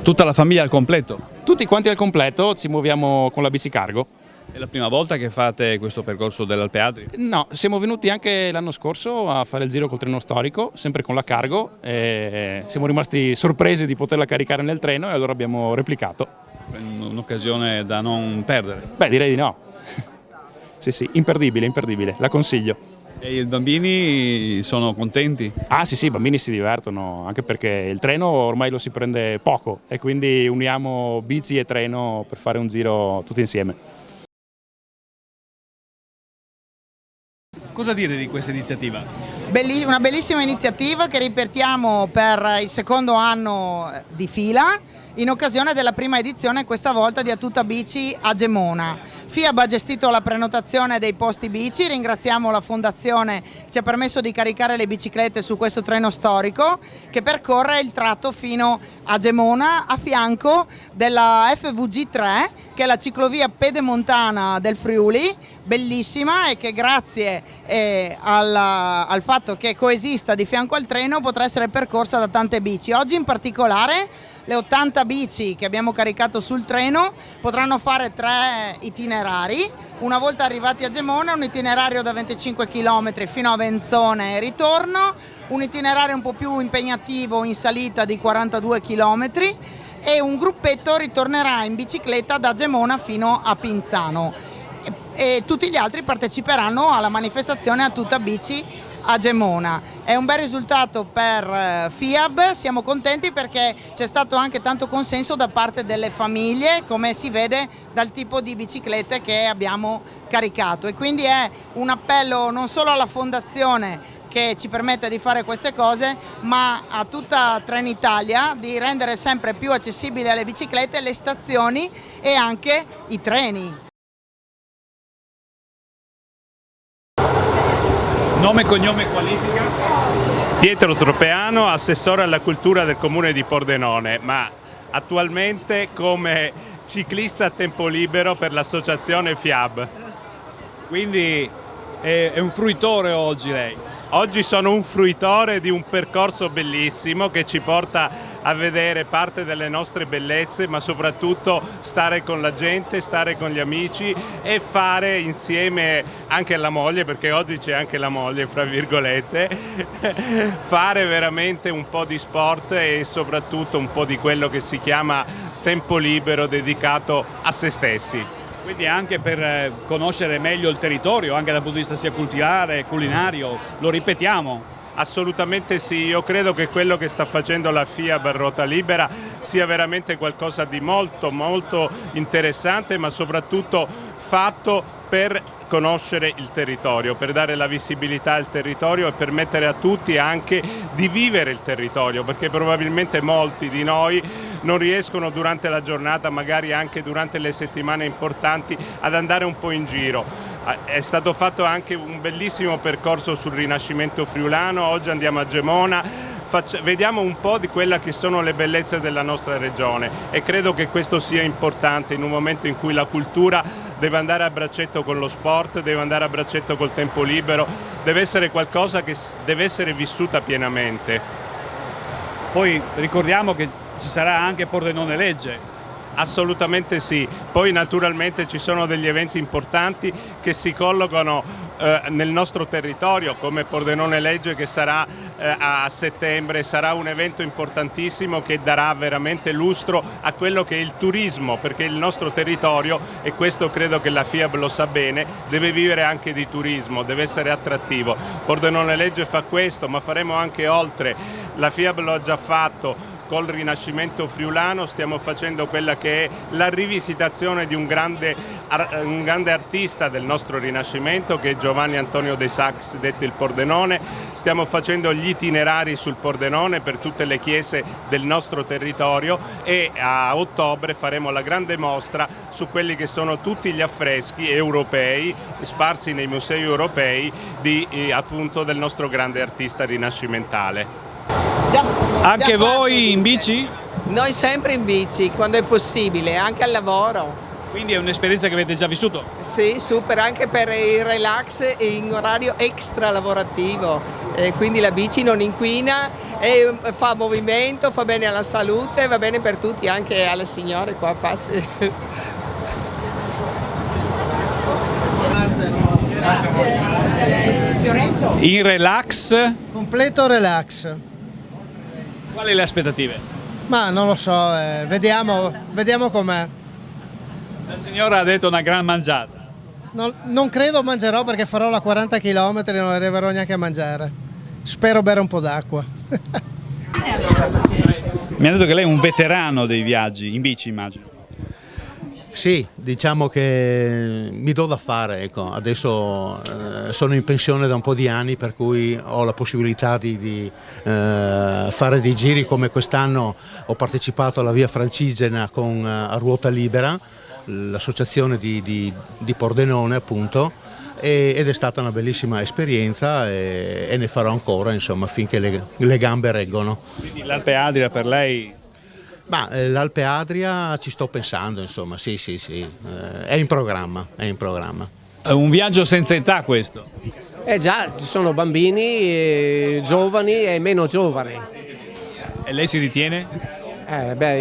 Tutta la famiglia al completo? Tutti quanti al completo, ci muoviamo con la bici cargo. È la prima volta che fate questo percorso dell'Alpe Adria? No, siamo venuti anche l'anno scorso a fare il giro col treno storico, sempre con la cargo, e siamo rimasti sorpresi di poterla caricare nel treno e allora abbiamo replicato. Un'occasione da non perdere. Beh, direi di no. Sì, imperdibile, imperdibile, la consiglio. E i bambini sono contenti? Ah sì, i bambini si divertono, anche perché il treno ormai lo si prende poco e quindi uniamo bici e treno per fare un giro tutti insieme. Cosa dire di questa iniziativa? Una bellissima iniziativa che ripetiamo per il secondo anno di fila in occasione della prima edizione, questa volta di A Tutta Bici a Gemona. FIAB ha gestito la prenotazione dei posti bici, ringraziamo la fondazione che ci ha permesso di caricare le biciclette su questo treno storico che percorre il tratto fino a Gemona a fianco della FVG3, che è la ciclovia pedemontana del Friuli, bellissima, e che grazie al fatto che coesista di fianco al treno potrà essere percorsa da tante bici. Oggi in particolare le 80 bici che abbiamo caricato sul treno potranno fare 3 itinerari. Una volta arrivati a Gemona, un itinerario da 25 km fino a Venzone e ritorno, un itinerario un po' più impegnativo in salita di 42 km e un gruppetto ritornerà in bicicletta da Gemona fino a Pinzano. E tutti gli altri parteciperanno alla manifestazione A Tutta Bici a Gemona. È un bel risultato per FIAB, siamo contenti perché c'è stato anche tanto consenso da parte delle famiglie, come si vede dal tipo di biciclette che abbiamo caricato, e quindi è un appello non solo alla fondazione che ci permette di fare queste cose, ma a tutta Trenitalia di rendere sempre più accessibili alle biciclette le stazioni e anche i treni. Nome, cognome, qualifica? Pietro Tropeano, assessore alla cultura del comune di Pordenone, ma attualmente come ciclista a tempo libero per l'associazione FIAB. Quindi è un fruitore oggi lei? Oggi sono un fruitore di un percorso bellissimo che ci porta a vedere parte delle nostre bellezze, ma soprattutto stare con la gente, stare con gli amici e fare insieme anche la moglie, perché oggi c'è anche la moglie, fra virgolette, fare veramente un po' di sport e soprattutto un po' di quello che si chiama tempo libero dedicato a se stessi. Quindi anche per conoscere meglio il territorio, anche dal punto di vista sia culturale, culinario, lo ripetiamo? Assolutamente sì, io credo che quello che sta facendo la FIAB a Ruota Libera sia veramente qualcosa di molto interessante, ma soprattutto fatto per conoscere il territorio, per dare la visibilità al territorio e permettere a tutti anche di vivere il territorio, perché probabilmente molti di noi non riescono durante la giornata, magari anche durante le settimane importanti, ad andare un po' in giro. È stato fatto anche un bellissimo percorso sul Rinascimento friulano, oggi andiamo a Gemona, vediamo un po' di quelle che sono le bellezze della nostra regione e credo che questo sia importante in un momento in cui la cultura deve andare a braccetto con lo sport, deve andare a braccetto col tempo libero, deve essere qualcosa che deve essere vissuta pienamente. Poi ricordiamo che ci sarà anche Pordenone Legge. Assolutamente sì, poi naturalmente ci sono degli eventi importanti che si collocano nel nostro territorio, come Pordenone Legge che sarà a settembre, sarà un evento importantissimo che darà veramente lustro a quello che è il turismo, perché il nostro territorio, e questo credo che la FIAB lo sa bene, deve vivere anche di turismo, deve essere attrattivo. Pordenone Legge fa questo, ma faremo anche oltre, la FIAB lo ha già fatto. Col Rinascimento friulano stiamo facendo quella che è la rivisitazione di un grande artista del nostro Rinascimento che è Giovanni Antonio de Sax, detto il Pordenone. Stiamo facendo gli itinerari sul Pordenone per tutte le chiese del nostro territorio e a ottobre faremo la grande mostra su quelli che sono tutti gli affreschi europei sparsi nei musei europei appunto del nostro grande artista rinascimentale. Anche voi in bici? Noi sempre in bici, quando è possibile, anche al lavoro. Quindi è un'esperienza che avete già vissuto? Sì, super, anche per il relax in orario extra lavorativo. Quindi la bici non inquina e fa movimento, fa bene alla salute, va bene per tutti, anche alle signore qua passi. In relax, Completo relax. quali le aspettative? Ma non lo so, vediamo com'è. La signora ha detto una gran mangiata. Non credo mangerò perché farò la 40 km e non arriverò neanche a mangiare. Spero bere un po' d'acqua. Mi ha detto che lei è un veterano dei viaggi, in bici immagino. Sì, diciamo che mi do da fare, ecco. Adesso sono in pensione da un po' di anni, per cui ho la possibilità di fare dei giri. Come quest'anno ho partecipato alla Via Francigena con a ruota libera, l'associazione di Pordenone appunto, ed è stata una bellissima esperienza e ne farò ancora, insomma, finché le gambe reggono. Quindi l'Alpe Adria per lei... Ma l'Alpe Adria ci sto pensando, insomma, sì, è in programma, è in programma. È un viaggio senza età questo. Già, ci sono bambini, giovani e meno giovani. E lei si ritiene?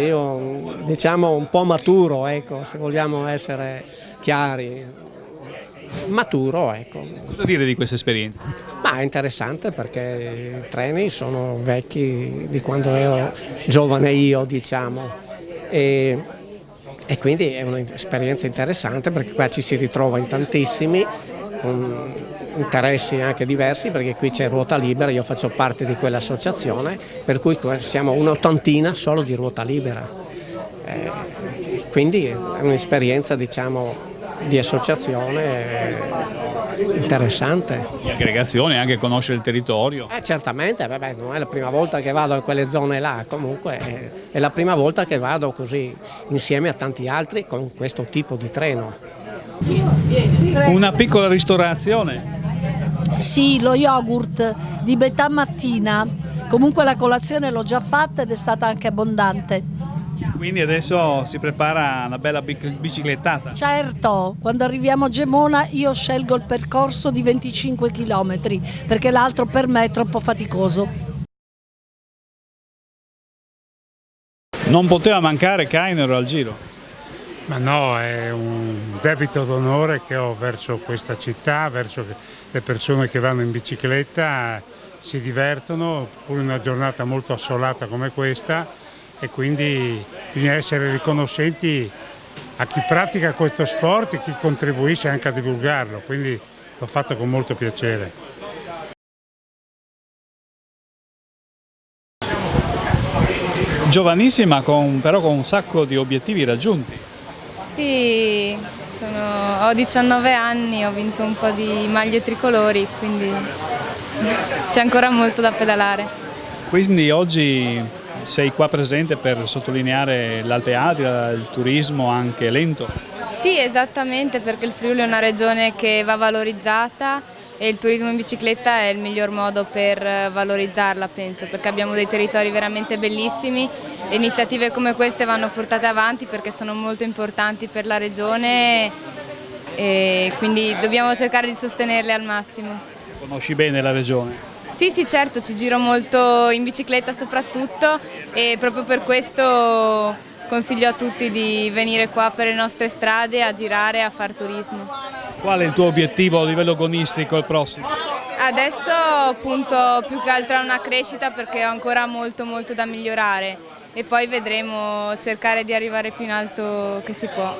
Io diciamo un po' maturo, ecco, se vogliamo essere chiari. Maturo, ecco. Cosa dire di questa esperienza? Ma è interessante perché i treni sono vecchi di quando ero giovane io, diciamo, e quindi è un'esperienza interessante perché qua ci si ritrova in tantissimi, con interessi anche diversi, perché qui c'è ruota libera, io faccio parte di quell'associazione, per cui siamo un'ottantina solo di ruota libera, quindi è un'esperienza, diciamo, di associazione interessante. Di aggregazione, anche conoscere il territorio. Certamente, non è la prima volta che vado in quelle zone là, comunque è la prima volta che vado così insieme a tanti altri con questo tipo di treno. Una piccola ristorazione. Sì, lo yogurt di metà mattina, comunque la colazione l'ho già fatta ed è stata anche abbondante. Quindi adesso si prepara una bella biciclettata. Certo, quando arriviamo a Gemona io scelgo il percorso di 25 km perché l'altro per me è troppo faticoso. Non poteva mancare Cainero al Giro. Ma no, è un debito d'onore che ho verso questa città, verso le persone che vanno in bicicletta, si divertono, pure in una giornata molto assolata come questa, e quindi bisogna essere riconoscenti a chi pratica questo sport e chi contribuisce anche a divulgarlo, quindi l'ho fatto con molto piacere. Giovanissima, però con un sacco di obiettivi raggiunti. Sì, ho 19 anni, ho vinto un po' di maglie tricolori, quindi c'è ancora molto da pedalare. Quindi oggi sei qua presente per sottolineare l'Alpe Adria, il turismo anche lento? Sì, esattamente, perché il Friuli è una regione che va valorizzata e il turismo in bicicletta è il miglior modo per valorizzarla, penso, perché abbiamo dei territori veramente bellissimi e iniziative come queste vanno portate avanti perché sono molto importanti per la regione e quindi dobbiamo cercare di sostenerle al massimo. Conosci bene la regione? Sì, certo, ci giro molto in bicicletta soprattutto e proprio per questo consiglio a tutti di venire qua per le nostre strade a girare e a fare turismo. Qual è il tuo obiettivo a livello agonistico il prossimo? Adesso punto più che altro a una crescita perché ho ancora molto da migliorare e poi vedremo, cercare di arrivare più in alto che si può.